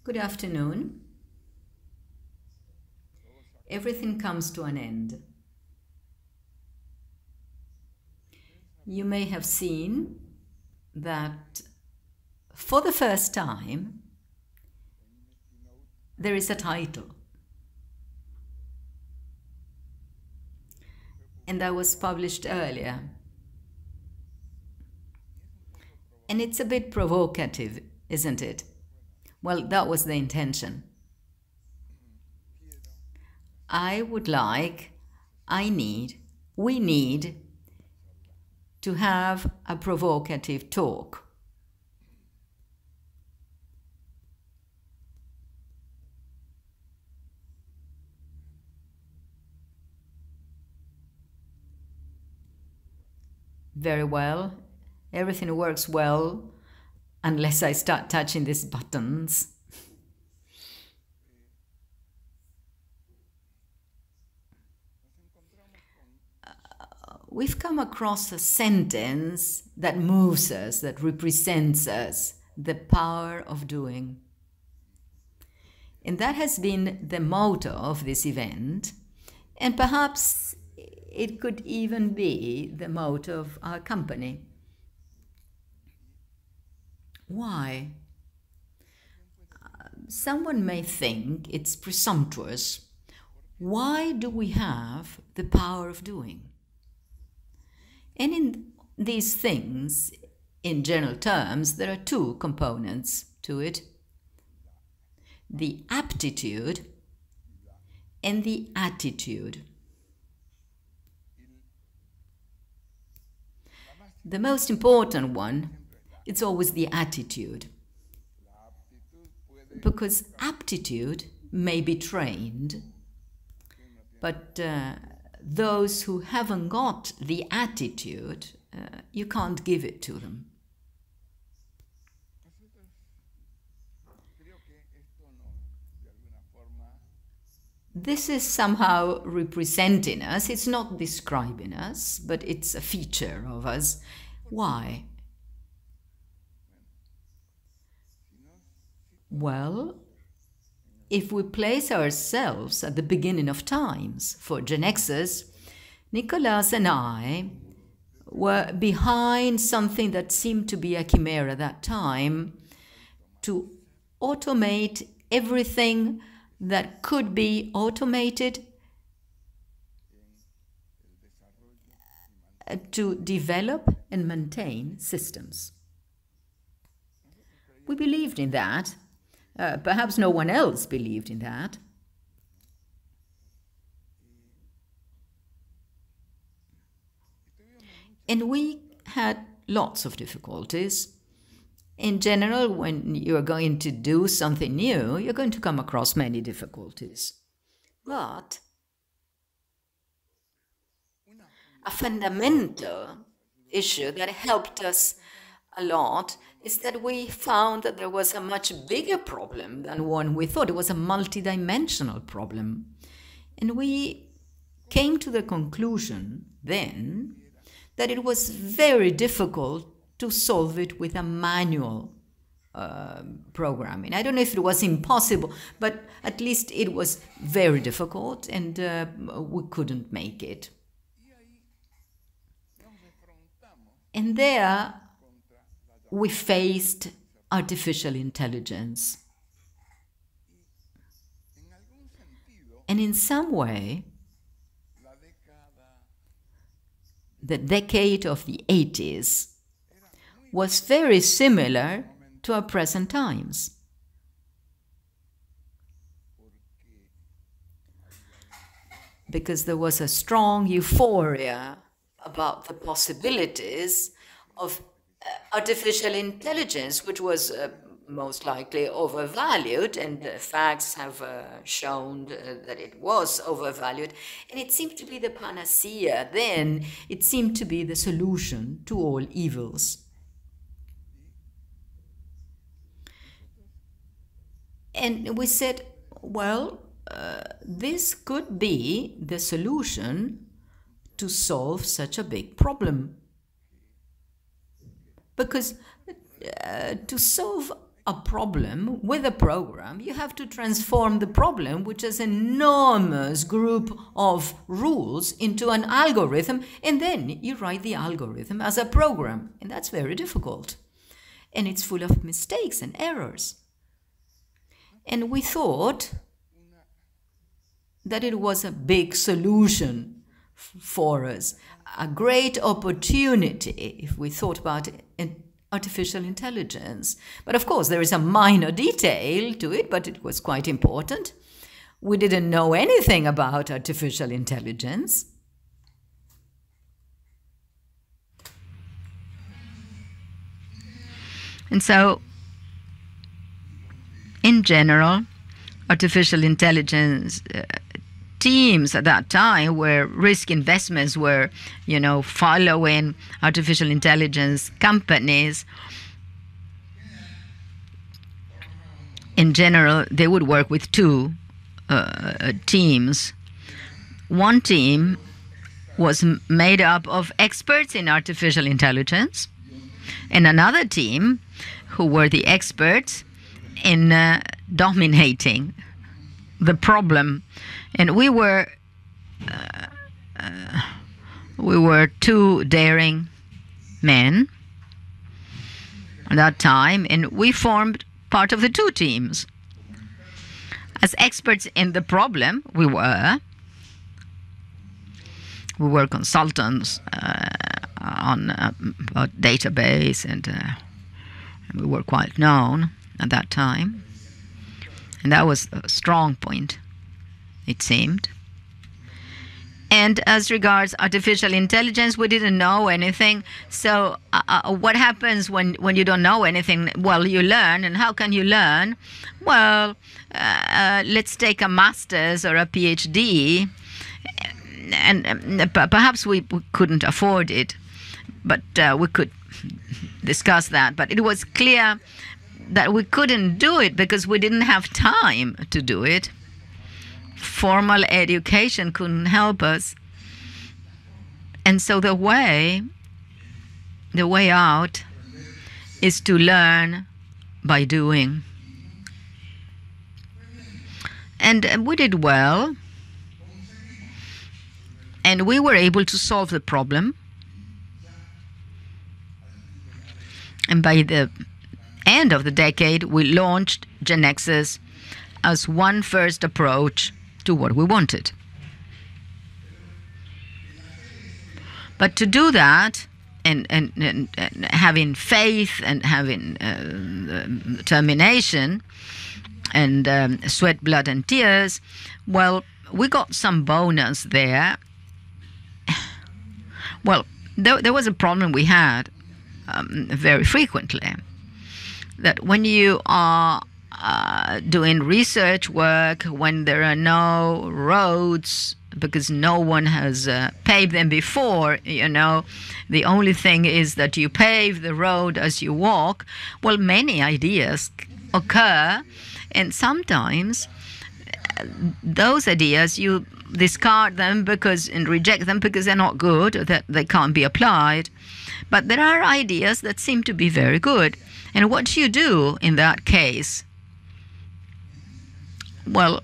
Good afternoon. Everything comes to an end. You may have seen that for the first time there is a title. And that was published earlier. And it's a bit provocative, isn't it? Well, that was the intention. We need to have a provocative talk. Very well. Everything works well unless I start touching these buttons. We've come across a sentence that moves us, that represents us, the power of doing. And that has been the motto of this event, and perhaps it could even be the motto of our company. Why? Someone may think it's presumptuous. Why do we have the power of doing? And in these things, in general terms, there are two components to it: the aptitude and the attitude. The most important one, it's always the attitude, because aptitude may be trained, but those who haven't got the attitude, you can't give it to them. This is somehow representing us. It's not describing us, but it's a feature of us. Why? Well, if we place ourselves at the beginning of times for GeneXus, Nicolas and I were behind something that seemed to be a chimera at that time, to automate everything that could be automated, to develop and maintain systems. We believed in that. Perhaps no one else believed in that. And we had lots of difficulties. In general, when you're going to do something new, you're going to come across many difficulties. But a fundamental issue that helped us a lot is that we found that there was a much bigger problem than one we thought. It was a multidimensional problem. And we came to the conclusion then that it was very difficult to solve it with a manual programming. I don't know if it was impossible, but at least it was very difficult, and we couldn't make it. And there we faced artificial intelligence. And in some way, the decade of the 80s was very similar to our present times. Because there was a strong euphoria about the possibilities of artificial intelligence, which was most likely overvalued, and the facts have shown that it was overvalued. And it seemed to be the panacea then. It seemed to be the solution to all evils. And we said, well, this could be the solution to solve such a big problem. Because to solve a problem with a program, you have to transform the problem, which is an enormous group of rules, into an algorithm, and then you write the algorithm as a program. And that's very difficult. And it's full of mistakes and errors. And we thought that it was a big solution for us, a great opportunity if we thought about artificial intelligence. But of course, there is a minor detail to it, but it was quite important. We didn't know anything about artificial intelligence. And so, in general, artificial intelligence teams at that time, where risk investments were, following artificial intelligence companies, in general, they would work with two teams. One team was made up of experts in artificial intelligence, and another team who were the experts in dominating the problem. And we were two daring men at that time, and we formed part of the two teams. As experts in the problem, we were consultants on a database, and we were quite known at that time. And that was a strong point, it seemed. And as regards artificial intelligence, we didn't know anything. So what happens when you don't know anything? Well, you learn. And how can you learn? Well, let's take a master's or a PhD. And perhaps we couldn't afford it, but we could discuss that. But it was clear that we couldn't do it because we didn't have time to do it. Formal education couldn't help us. And so the way out is to learn by doing. And we did well. And we were able to solve the problem. And by the end of the decade, we launched GeneXus as one first approach to what we wanted. But to do that, and having faith and having determination and sweat, blood, and tears, well, we got some bonus there. Well, there was a problem we had very frequently, that when you are doing research work, when there are no roads, because no one has paved them before, the only thing is that you pave the road as you walk. Well, many ideas occur, and sometimes those ideas you discard them and reject them because they're not good, that they can't be applied. But there are ideas that seem to be very good. And what do you do in that case? Well,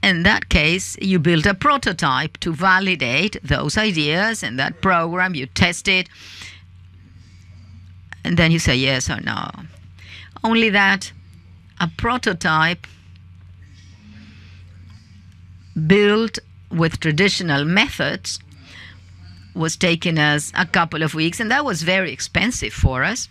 in that case, you build a prototype to validate those ideas, and that program, you test it, and then you say yes or no. Only that a prototype built with traditional methods was taking us a couple of weeks, and that was very expensive for us.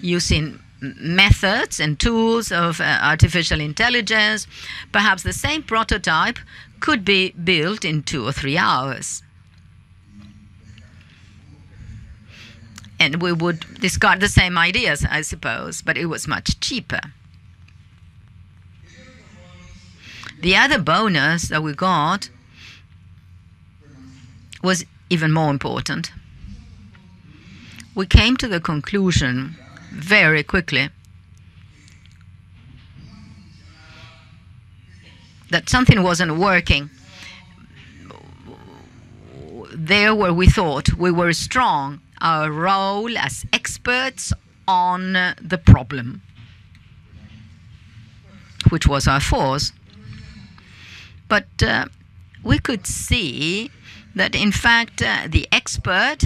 Using methods and tools of artificial intelligence, perhaps the same prototype could be built in 2 or 3 hours. And we would discard the same ideas, I suppose, but it was much cheaper. The other bonus that we got was even more important. We came to the conclusion very quickly that something wasn't working there where we thought we were strong our role as experts on the problem, which was our force. But we could see that, in fact, the expert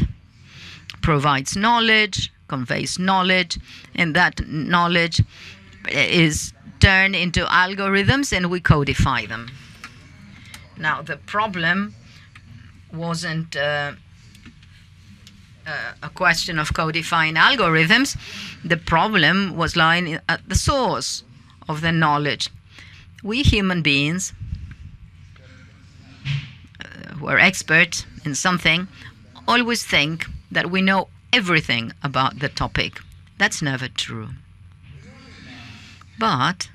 provides knowledge, conveys knowledge, and that knowledge is turned into algorithms and we codify them. Now, the problem wasn't a question of codifying algorithms. The problem was lying at the source of the knowledge. We human beings who are experts in something always think that we know everything about the topic. That's never true. But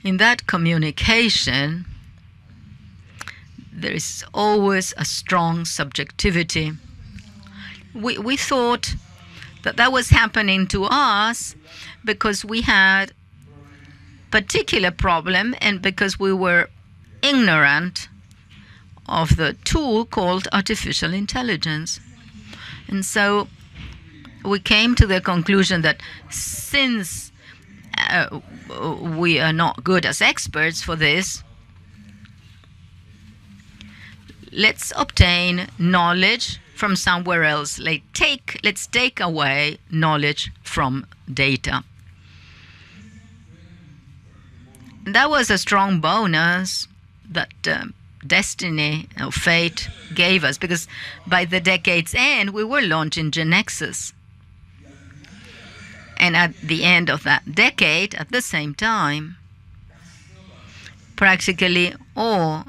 in that communication, there is always a strong subjectivity. We thought that that was happening to us because we had a particular problem and because we were ignorant of the tool called artificial intelligence. And so we came to the conclusion that since we are not good as experts for this, let's obtain knowledge from somewhere else. Let's take away knowledge from data. And that was a strong bonus that destiny or fate gave us, because by the decade's end, we were launching GeneXus. And at the end of that decade, at the same time, practically all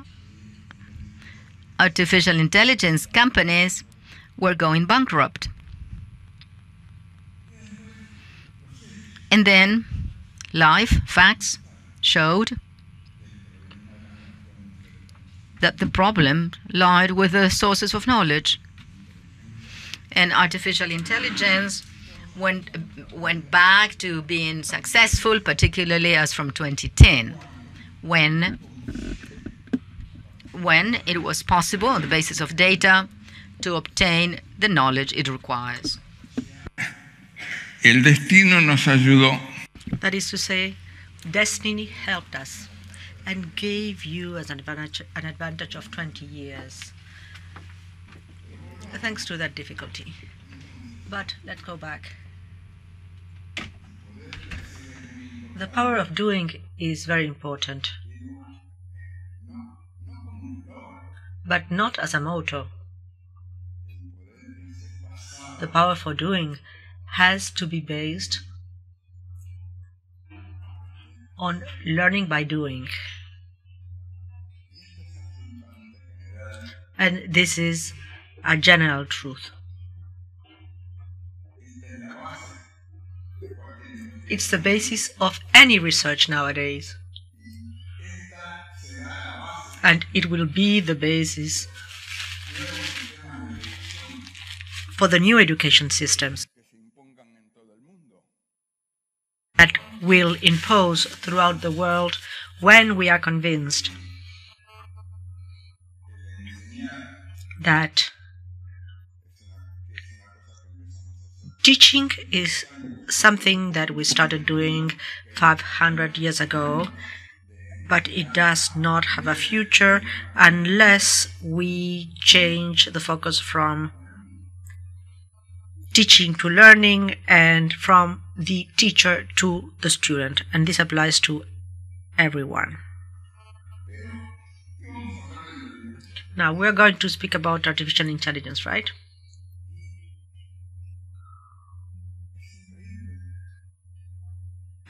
artificial intelligence companies were going bankrupt. And then facts showed that the problem lied with the sources of knowledge. And artificial intelligence went back to being successful, particularly as from 2010, when it was possible, on the basis of data, to obtain the knowledge it requires. El destino nos ayudó. That is to say, destiny helped us and gave you as an advantage of 20 years, thanks to that difficulty. But let's go back. The power of doing is very important, but not as a motto. The power for doing has to be based on learning by doing. And this is a general truth. It's the basis of any research nowadays. And it will be the basis for the new education systems that will impose throughout the world when we are convinced that teaching is something that we started doing 500 years ago, but it does not have a future unless we change the focus from teaching to learning and from the teacher to the student. And this applies to everyone. Now we're going to speak about artificial intelligence, right?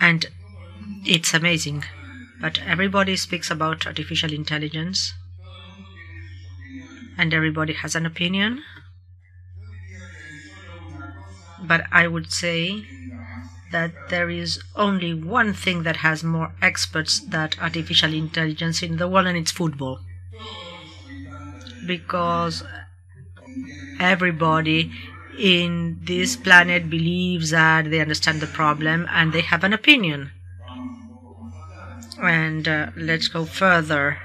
And it's amazing, but everybody speaks about artificial intelligence and everybody has an opinion. But I would say that there is only one thing that has more experts than artificial intelligence in the world, and it's football. Because everybody in this planet believes that they understand the problem and they have an opinion. And let's go further.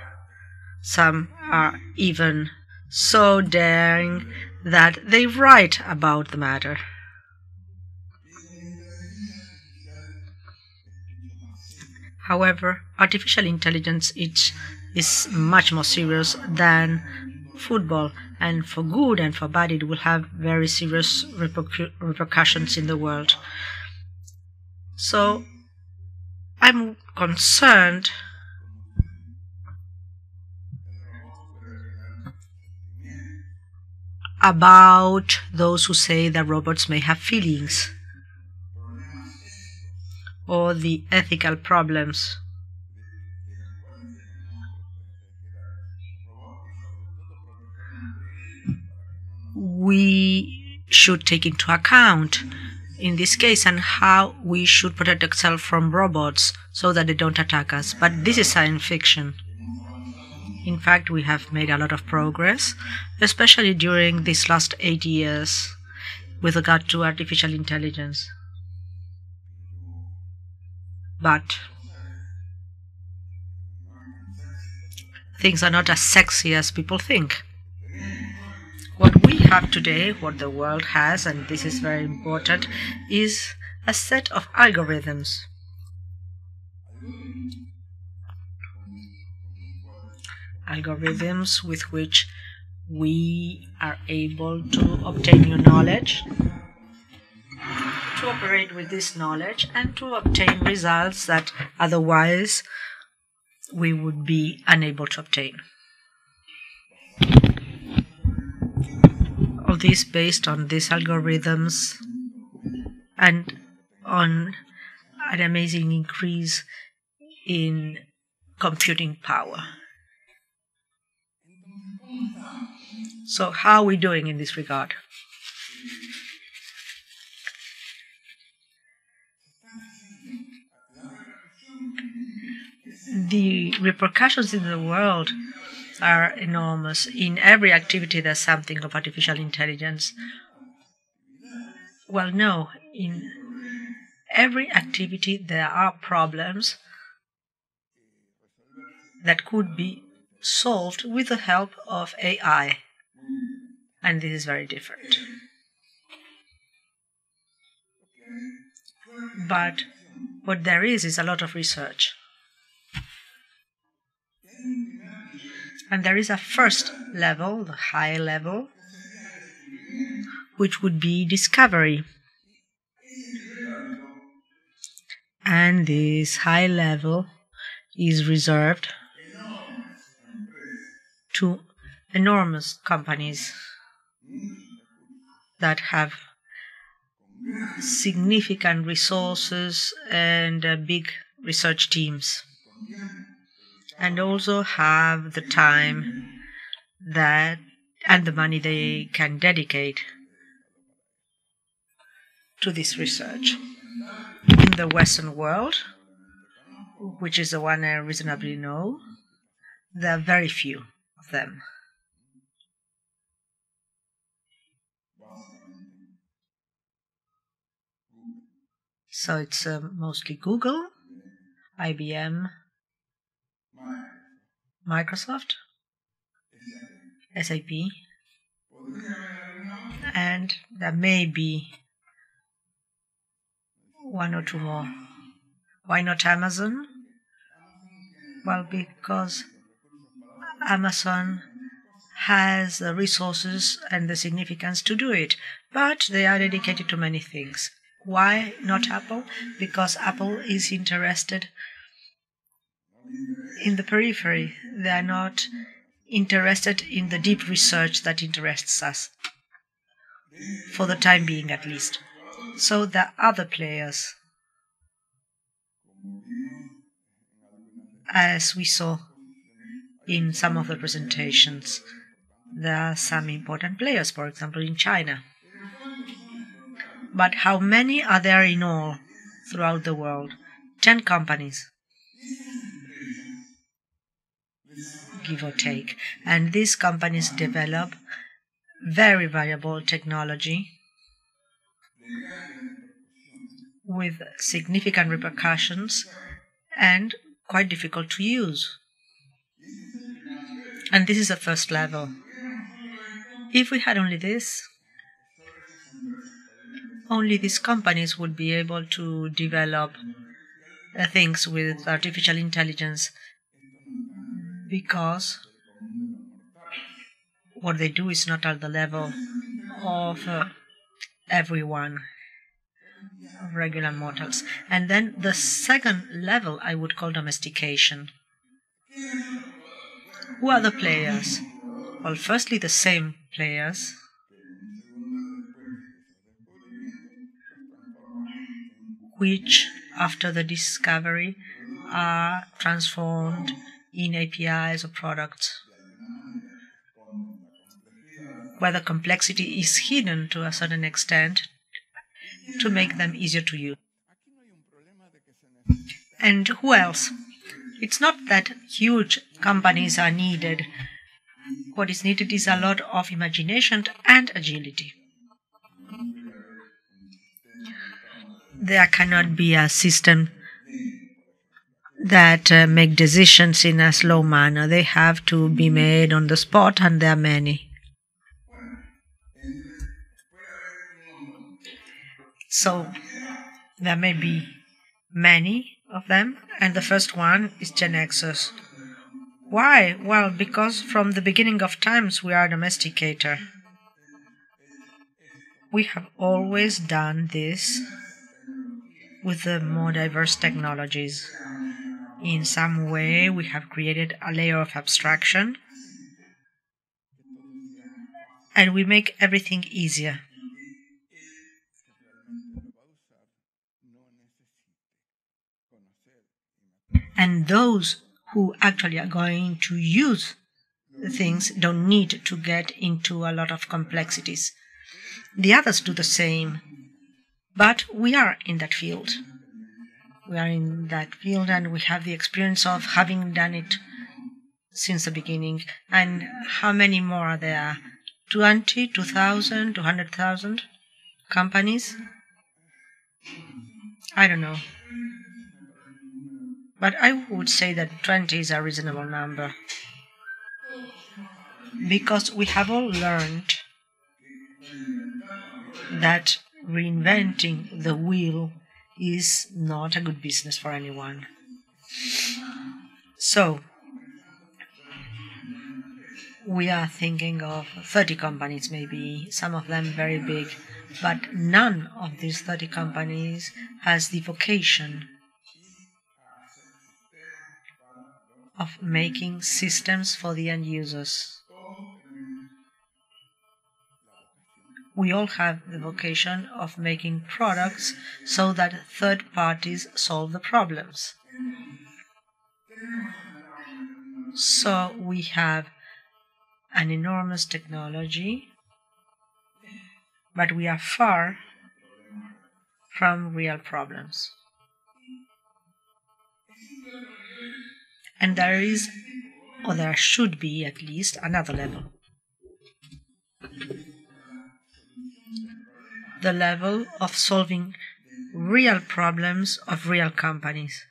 Some are even so daring that they write about the matter. However, artificial intelligence is much more serious than football, and for good and for bad, it will have very serious repercussions in the world. So I'm concerned about those who say that robots may have feelings, or the ethical problems. We should take into account in this case, and how we should protect ourselves from robots so that they don't attack us. But this is science fiction. In fact, we have made a lot of progress, especially during these last 8 years with regard to artificial intelligence. But things are not as sexy as people think. What we have today, what the world has, and this is very important, is a set of algorithms. Algorithms with which we are able to obtain new knowledge, to operate with this knowledge, and to obtain results that otherwise we would be unable to obtain. All this based on these algorithms and on an amazing increase in computing power. So how are we doing in this regard? The repercussions in the world are enormous. In every activity there's something of artificial intelligence. Well, no, in every activity there are problems that could be solved with the help of AI. And this is very different. But what there is a lot of research. And there is a first level, the high level, which would be discovery. And this high level is reserved to enormous companies that have significant resources and big research teams, and also have the time that and the money they can dedicate to this research. In the Western world, which is the one I reasonably know, there are very few of them. So it's mostly Google, IBM, Microsoft, SAP, and there may be one or two more. Why not Amazon? Well, because Amazon has the resources and the significance to do it, but they are dedicated to many things. Why not Apple? Because Apple is interested in the periphery. They are not interested in the deep research that interests us, for the time being at least. So there are other players, as we saw in some of the presentations. There are some important players, for example, in China. But how many are there in all throughout the world? 10 companies, give or take. And these companies develop very valuable technology with significant repercussions and quite difficult to use. And this is the first level. If we had only this, only these companies would be able to develop things with artificial intelligence, because what they do is not at the level of everyone, regular mortals. And then the second level I would call domestication. Who are the players? Well, firstly, the same players, which after the discovery are transformed in APIs or products, where the complexity is hidden to a certain extent to make them easier to use. And who else? It's not that huge companies are needed. What is needed is a lot of imagination and agility. There cannot be a system that make decisions in a slow manner. They have to be made on the spot, and there are many. So there may be many of them, and the first one is GeneXus. Why? Well, because from the beginning of times we are a domesticator. We have always done this with the more diverse technologies. In some way, we have created a layer of abstraction, and we make everything easier. And those who actually are going to use things don't need to get into a lot of complexities. The others do the same, but we are in that field. We are in that field, and we have the experience of having done it since the beginning. And how many more are there? 20, 2,000, 200,000 companies? I don't know. But I would say that 20 is a reasonable number, because we have all learned that reinventing the wheel is not a good business for anyone. So we are thinking of 30 companies, maybe, some of them very big, but none of these 30 companies has the vocation of making systems for the end users. We all have the vocation of making products so that third parties solve the problems. So we have an enormous technology, but we are far from real problems. And there is, or there should be at least, another level. The level of solving real problems of real companies.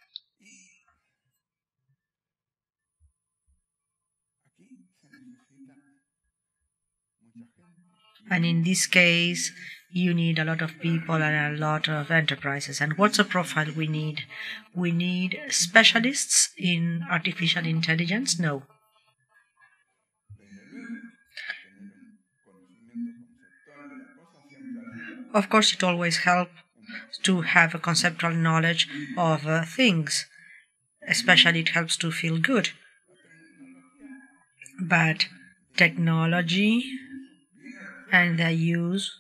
And in this case, you need a lot of people and a lot of enterprises. And what's the profile we need? We need specialists in artificial intelligence? No. Of course, it always helps to have a conceptual knowledge of things. Especially it helps to feel good. But technology and their use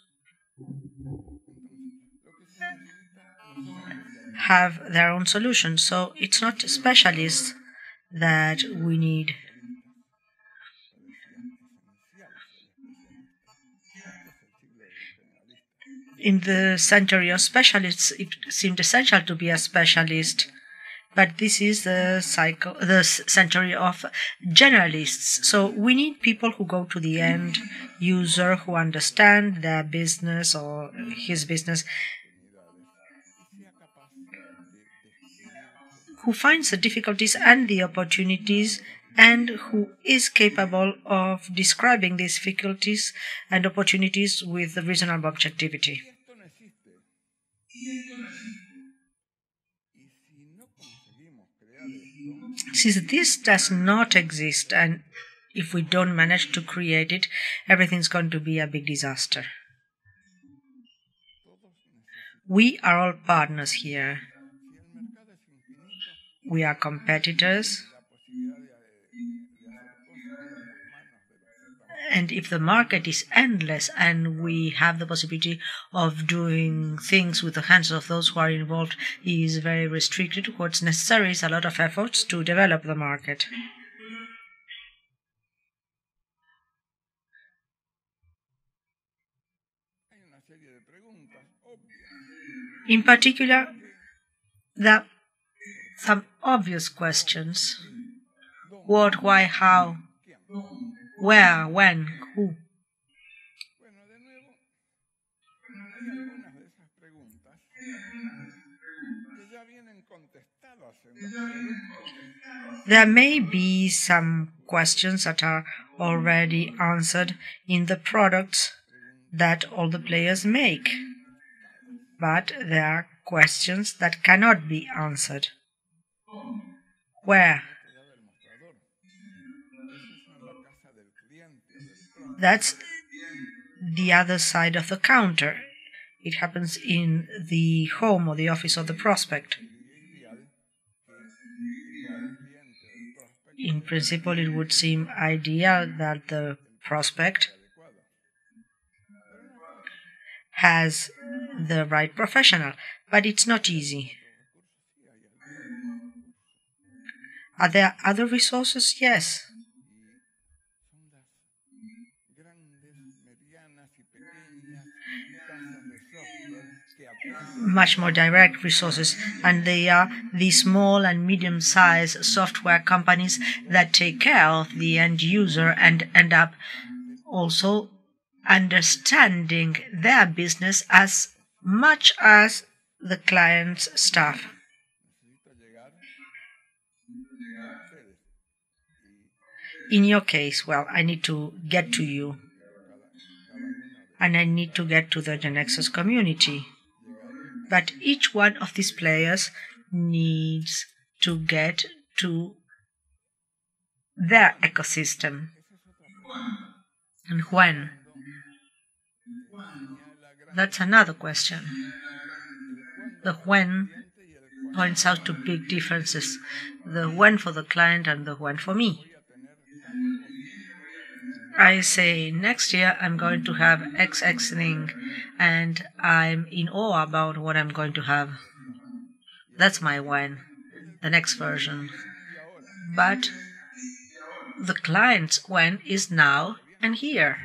have their own solutions. So it's not specialists that we need. In the century of specialists, it seemed essential to be a specialist. But this is the century of generalists. So we need people who go to the end user, who understand their business or his business, who finds the difficulties and the opportunities and who is capable of describing these difficulties and opportunities with reasonable objectivity. Since this does not exist, and if we don't manage to create it, everything's going to be a big disaster. We are all partners here. We are competitors. And if the market is endless and we have the possibility of doing things with the hands of those who are involved is very restricted, what's necessary is a lot of efforts to develop the market. In particular, there are some obvious questions. What, why, how, where, when, who. There may be some questions that are already answered in the products that all the players make, but there are questions that cannot be answered. Where? That's the other side of the counter. It happens in the home or the office of the prospect. In principle, it would seem ideal that the prospect has the right professional, but it's not easy. Are there other resources? Yes. Much more direct resources, and they are the small and medium-sized software companies that take care of the end user and end up also understanding their business as much as the client's staff. In your case, well, I need to get to you, and I need to get to the GeneXus community. But each one of these players needs to get to their ecosystem. And when? That's another question. The when points out to big differences. The when for the client and the when for me. I say next year I'm going to have XX thing, and I'm in awe about what I'm going to have. That's my when, the next version. But the client's when is now and here.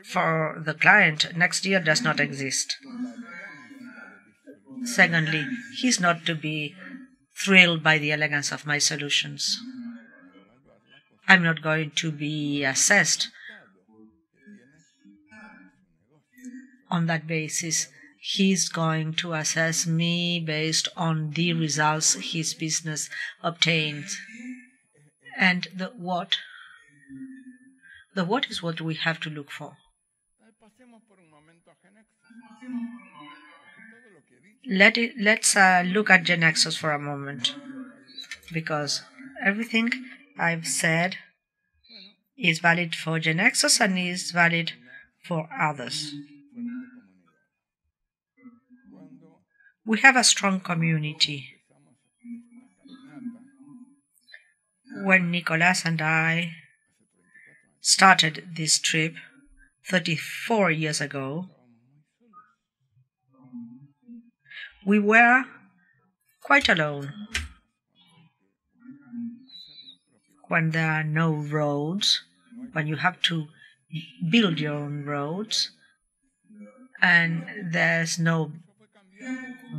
For the client, next year does not exist. Secondly, he's not to be thrilled by the elegance of my solutions. I'm not going to be assessed on that basis. He's going to assess me based on the results his business obtains. And the what? The what is what we have to look for. Let's look at GeneXus for a moment, because everything I've said is valid for GeneXus and is valid for others. We have a strong community. When Nicolas and I started this trip 34 years ago, we were quite alone. When there are no roads, when you have to build your own roads, and there's no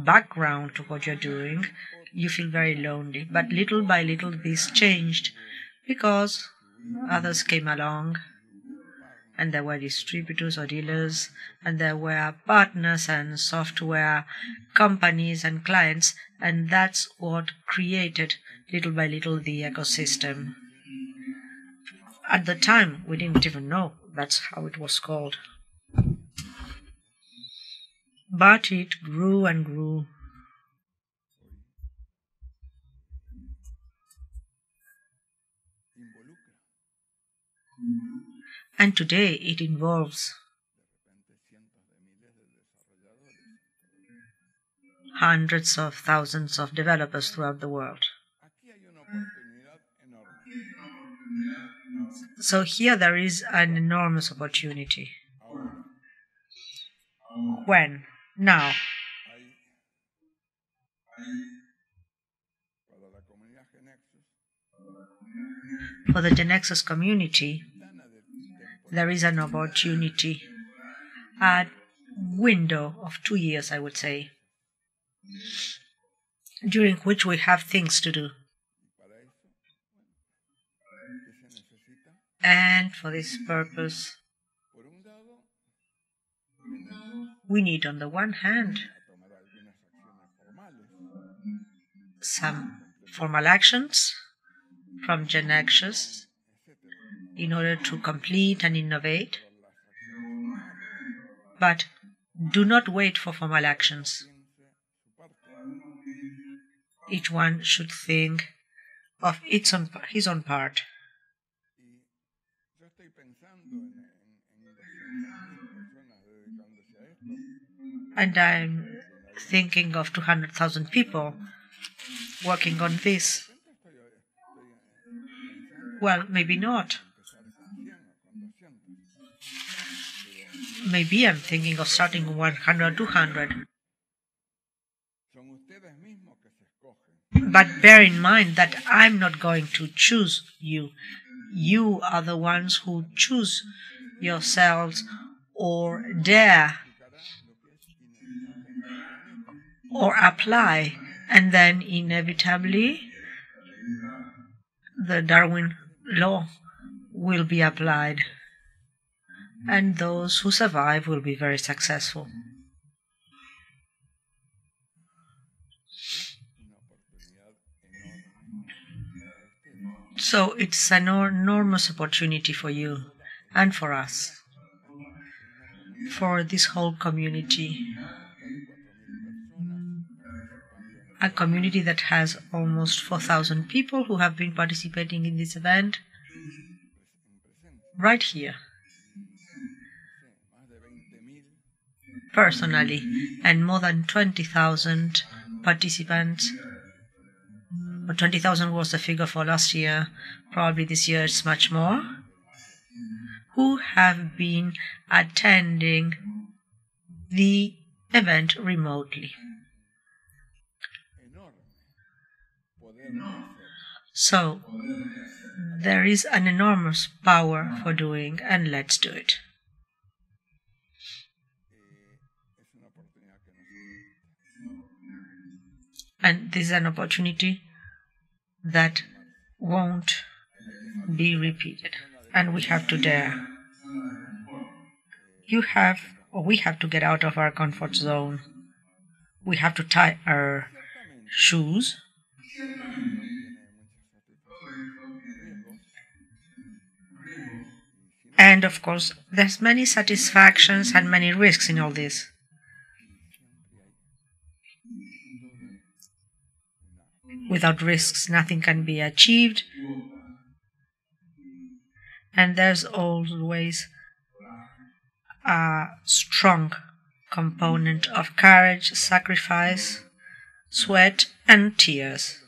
background to what you're doing, you feel very lonely. But little by little this changed, because others came along, and there were distributors or dealers, and there were partners and software companies and clients, And that's what created, little by little, the ecosystem. At the time, we didn't even know that's how it was called. But it grew and grew. And today it involves hundreds of thousands of developers throughout the world. So here there is an enormous opportunity. When? Now. For the GeneXus community, there is an opportunity, a window of 2 years, I would say, during which we have things to do. And for this purpose, we need, on the one hand, some formal actions from GeneXus in order to complete and innovate. But do not wait for formal actions. Each one should think of his own part. And I'm thinking of 200,000 people working on this. Well, maybe not. Maybe I'm thinking of starting 100, 200. But bear in mind that I'm not going to choose you. You are the ones who choose yourselves or dare or apply, and then inevitably the Darwin law will be applied, and those who survive will be very successful. So it's an enormous opportunity for you and for us, for this whole community. A community that has almost 4,000 people who have been participating in this event right here, personally, and more than 20,000 participants. 20,000 was the figure for last year. Probably this year it's much more, who have been attending the event remotely. So there is an enormous power for doing, and let's do it. And this is an opportunity that won't be repeated, and we have to dare. We have to get out of our comfort zone. We have to tie our shoes. And of course, there's many satisfactions and many risks in all this. Without risks, nothing can be achieved. And there's always a strong component of courage, sacrifice, sweat, and tears.